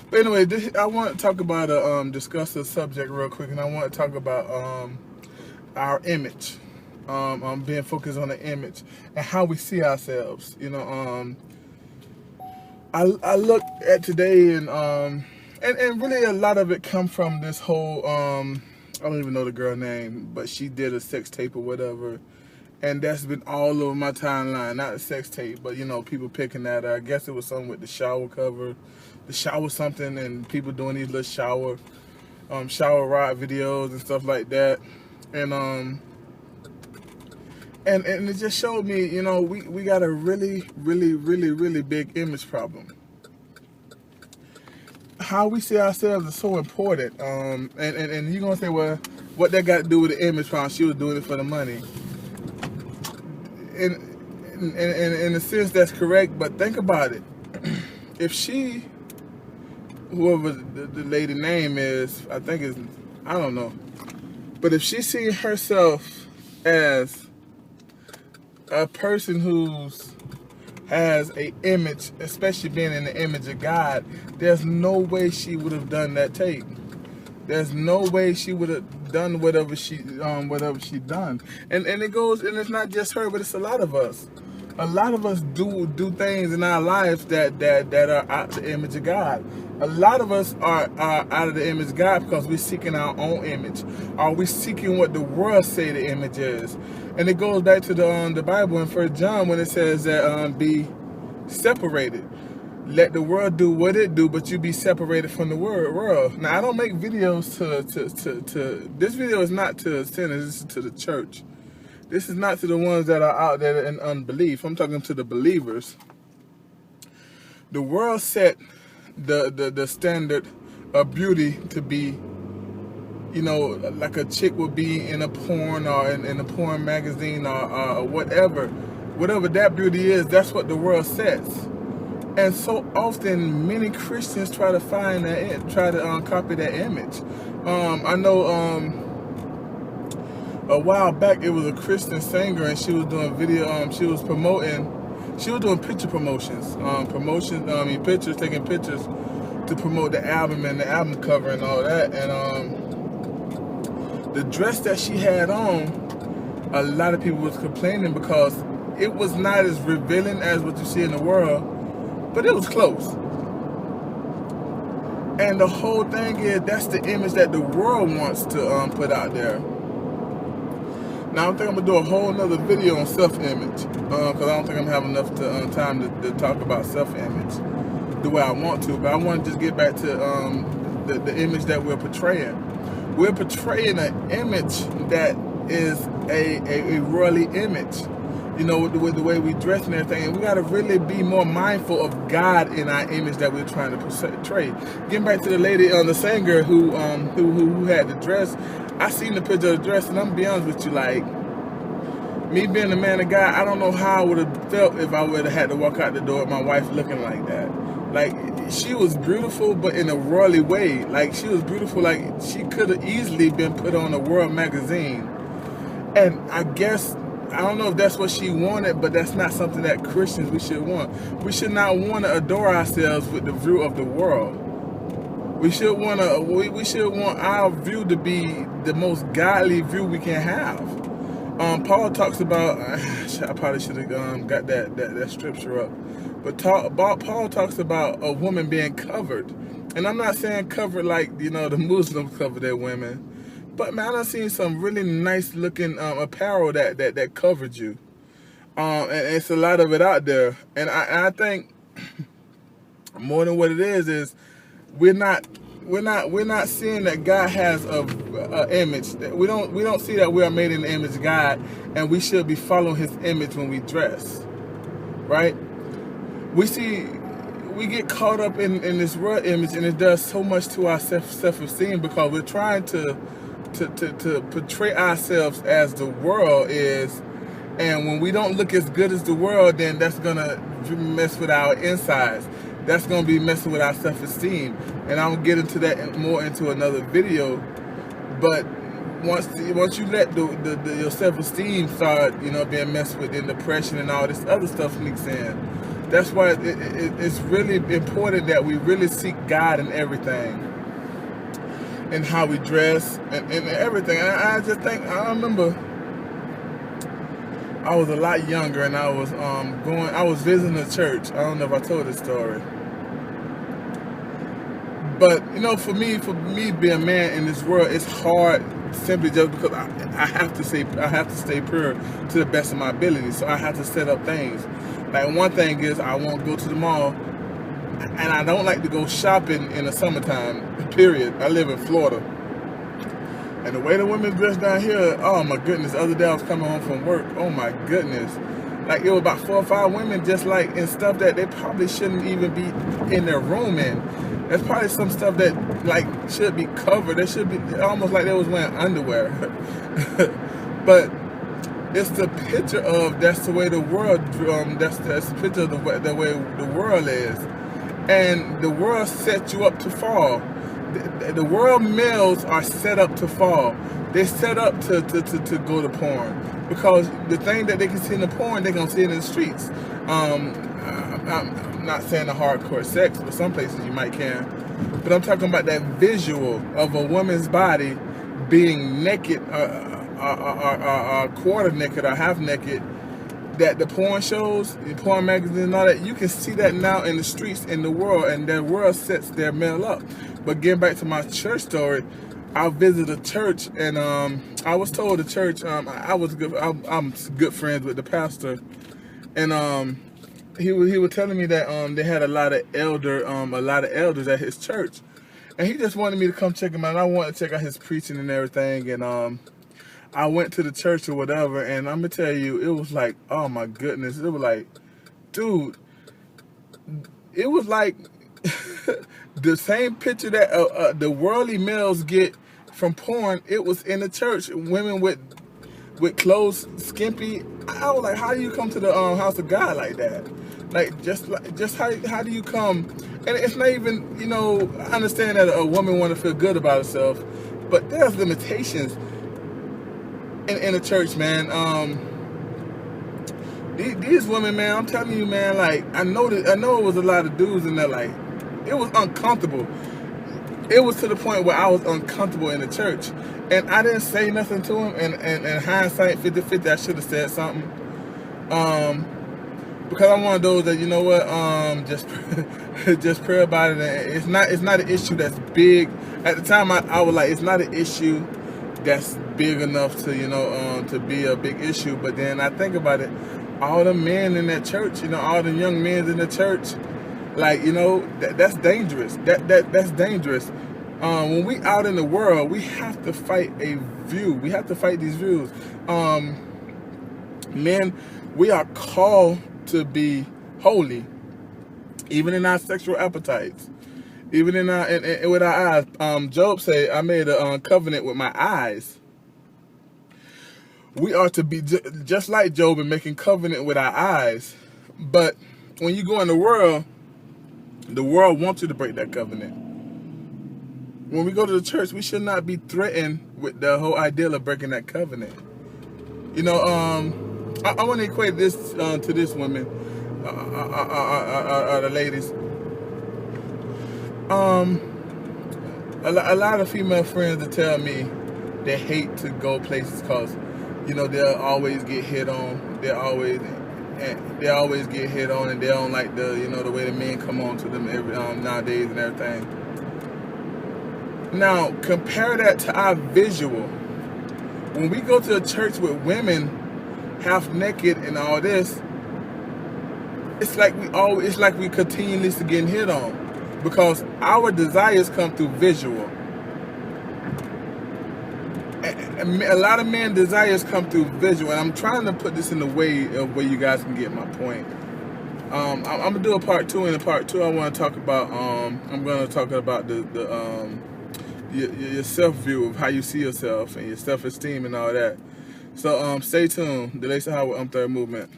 But anyway, I want to talk about discuss a subject real quick, and I want to talk about our image, being focused on the image and how we see ourselves. I look at today and really a lot of it come from this whole I don't even know the girl name, but she did a sex tape or whatever, and that's been all over my timeline. Not a sex tape, but people picking at her. I guess it was something with the shower cover, the shower something, and people doing these little shower rod videos and stuff like that, and it just showed me, we got a really, really, really, really big image problem. How we see ourselves is so important. And you're gonna say, well, what that got to do with the image problem? She was doing it for the money. In a sense, that's correct. But think about it. If she, whoever the lady name is, I don't know. But if she sees herself as a person who's has a image, especially being in the image of God, there's no way she would have done that tape. There's no way she would have done whatever she done. And it goes, and it's not just her, but it's a lot of us. A lot of us do things in our lives that are out of the image of God. A lot of us are out of the image of God because we're seeking our own image. Are we seeking what the world say the image is? And it goes back to the Bible in 1 John when it says that be separated. Let the world do what it do, but you be separated from the world. Now, I don't make videos to this video is not to sinners, this is to the church. This is not to the ones that are out there in unbelief. I'm talking to the believers. The world set the standard of beauty to be, like a chick would be in a porn or in a porn magazine or whatever. Whatever that beauty is, that's what the world sets. And so often, many Christians try to find that, try to copy that image. I know a while back it was a Christian singer, and she was doing video. She was doing picture promotions, pictures, taking pictures to promote the album and the album cover and all that. And the dress that she had on, a lot of people was complaining because it was not as revealing as what you see in the world. But it was close. And the whole thing is, that's the image that the world wants to put out there. Now, I think I'm going to do a whole nother video on self-image. Because I don't think I'm having enough time to talk about self-image the way I want to. But I want to just get back to the image that we're portraying. We're portraying an image that is a worldly image. With the way we dress and everything. And we got to really be more mindful of God in our image that we're trying to portray. Getting back to the lady on the singer who had the dress, I seen the picture of the dress, and I'm gonna be honest with you, like, me being a man of God, I don't know how I would have felt if I would have had to walk out the door with my wife looking like that. Like, she was beautiful, but in a worldly way. Like, she was beautiful, like, she could have easily been put on a World magazine. And I guess, I don't know if that's what she wanted, but that's not something that Christians we should want. We should not want to adore ourselves with the view of the world. We should want our view to be the most godly view we can have. Paul talks about, I probably should have got that scripture up, but Paul talks about a woman being covered. And I'm not saying covered like, the Muslims cover their women. But man, I've seen some really nice looking apparel that covered you, and it's a lot of it out there. And I think more than what it is we're not seeing that God has a image. We don't see that we are made in the image of God, and we should be following His image when we dress, right? We get caught up in this world image, and it does so much to our self-esteem because we're trying to portray ourselves as the world is, and when we don't look as good as the world, then that's gonna mess with our insides. That's gonna be messing with our self-esteem, and I'll get into that more into another video. But once you let your self-esteem start, being messed with, and depression and all this other stuff sneaks in, That's why it's really important that we really seek God in everything, and how we dress and everything. And I just think, I remember I was a lot younger, and I was visiting a church. I don't know if I told this story. But for me being a man in this world, it's hard simply just because I have to stay pure to the best of my ability. So I have to set up things. Like, one thing is, I won't go to the mall, and I don't like to go shopping in the summertime. Period. I live in Florida, and the way the women dress down here, oh my goodness. The other day I was coming home from work. Oh my goodness. Like, it was about 4 or 5 women just like in stuff that they probably shouldn't even be in their room in. There's probably some stuff that like should be covered. They should be almost like they was wearing underwear. But it's the picture of, that's the way the world. That's the picture of the way the world is, and the world sets you up to fall. The world males are set up to fall. They're set up to go to porn, because the thing that they can see in the porn, they're gonna see it in the streets. I'm not saying the hardcore sex, but some places you might can. But I'm talking about that visual of a woman's body being naked, quarter naked or half naked, that the porn shows, the porn magazines and all that, you can see that now in the streets in the world, and the world sets their male up. But getting back to my church story, I visited a church, and I was told the church, I'm good friends with the pastor, and he was telling me that they had a lot of elders at his church, and he just wanted me to come check him out. And I wanted to check out his preaching and everything, and I went to the church or whatever, and I'm gonna tell you, it was like, oh my goodness, it was like, dude, it was like the same picture that the worldly males get from porn. It was in the church, women with clothes skimpy. I was like, how do you come to the house of God like that? Like, just how do you come? And it's not even, I understand that a woman want to feel good about herself, but there's limitations in the church, man. These women, man, I'm telling you, man, like, I know it was a lot of dudes in there, like, it was uncomfortable. It was to the point where I was uncomfortable in the church, and I didn't say nothing to him, and in hindsight, 50-50, I should have said something, because I'm one of those that, just pray about it. And it's not an issue that's big. At the time, I was like, it's not an issue that's big enough to to be a big issue. But then I think about it, all the men in that church, all the young men in the church, like, that's dangerous. That's dangerous. When we out in the world, we have to fight a view. We have to fight these views. Men, we are called to be holy, even in our sexual appetites, even in with our eyes. Job said, I made a covenant with my eyes. We are to be just like Job and making covenant with our eyes. But when you go in the world wants you to break that covenant. When we go to the church, we should not be threatened with the whole idea of breaking that covenant. I want to equate this to this women, the ladies. A lot of female friends that tell me they hate to go places because, they'll always get hit on. They always get hit on, and they don't like the way the men come on to them nowadays and everything. Now compare that to our visual. When we go to a church with women half naked and all this, it's like we continuously getting hit on, because our desires come through visual. A lot of men desires come through visual, and I'm trying to put this in the way of where you guys can get my point. I'm gonna do a part 2. In the part 2, I want to talk about I'm gonna talk about your self view of how you see yourself and your self esteem and all that. So stay tuned. The Lacy Howard Third Movement.